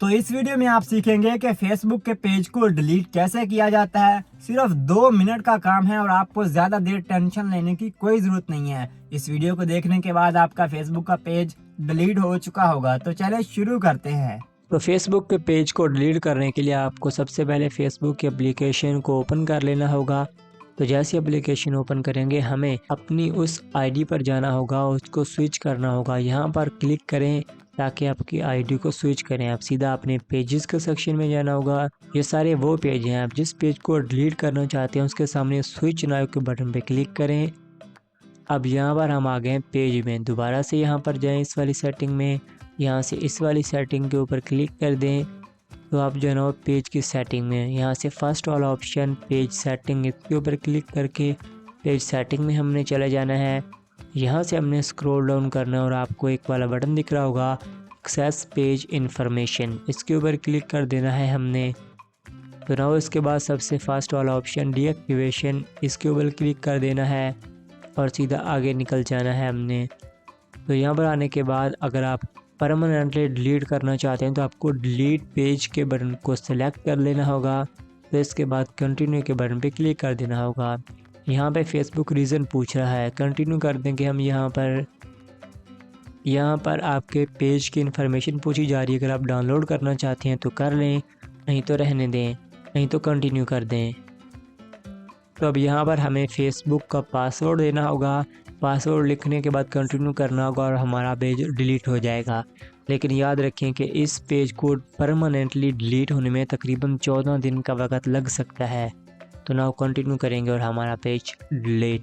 तो इस वीडियो में आप सीखेंगे कि फेसबुक के पेज को डिलीट कैसे किया जाता है। सिर्फ 2 मिनट का काम है और आपको ज्यादा देर टेंशन लेने की कोई जरूरत नहीं है। इस वीडियो को देखने के बाद आपका फेसबुक का पेज डिलीट हो चुका होगा। तो चले शुरू करते हैं। तो फेसबुक के पेज को डिलीट करने के लिए आपको सबसे पहले फेसबुक की एप्लीकेशन को ओपन कर लेना होगा। तो जैसे एप्लीकेशन ओपन करेंगे हमें अपनी उस आईडी पर जाना होगा, उसको स्विच करना होगा। यहाँ पर क्लिक करें ताकि आपकी आईडी को स्विच करें। आप सीधा अपने पेजेस के सेक्शन में जाना होगा। ये सारे वो पेज हैं, आप जिस पेज को डिलीट करना चाहते हैं उसके सामने स्विच नाउ के बटन पर क्लिक करें। अब यहाँ पर हम आ गए हैं पेज में। दोबारा से यहाँ पर जाएं इस वाली सेटिंग में, यहाँ से इस वाली सेटिंग के ऊपर क्लिक कर दें। तो आप जो है ना पेज की सेटिंग में यहाँ से फर्स्ट वाला ऑप्शन पेज सेटिंग, इसके ऊपर क्लिक करके पेज सेटिंग में हमने चले जाना है। यहाँ से हमने स्क्रॉल डाउन करना है और आपको एक वाला बटन दिख रहा होगा एक्सेस पेज इन्फॉर्मेशन, इसके ऊपर क्लिक कर देना है हमने। तो ना इसके बाद सबसे फर्स्ट वाला ऑप्शन डीएक्टिवेशन, इसके ऊपर क्लिक कर देना है और सीधा आगे निकल जाना है हमने। तो यहाँ पर आने के बाद अगर आप परमानेंटली डिलीट करना चाहते हैं तो आपको डिलीट पेज के बटन को सेलेक्ट कर लेना होगा। तो इसके बाद कंटिन्यू के बटन पे क्लिक कर देना होगा। यहाँ पे फेसबुक रीज़न पूछ रहा है, कंटिन्यू कर देंगे हम। यहाँ पर आपके पेज की इन्फॉर्मेशन पूछी जा रही है। अगर आप डाउनलोड करना चाहते हैं तो कर लें, नहीं तो रहने दें, नहीं तो कंटिन्यू कर दें। तो अब यहाँ पर हमें फेसबुक का पासवर्ड देना होगा। पासवर्ड लिखने के बाद कंटिन्यू करना होगा और हमारा पेज डिलीट हो जाएगा। लेकिन याद रखें कि इस पेज को परमानेंटली डिलीट होने में तकरीबन 14 दिन का वक्त लग सकता है। तो नाउ कंटिन्यू करेंगे और हमारा पेज डिलीट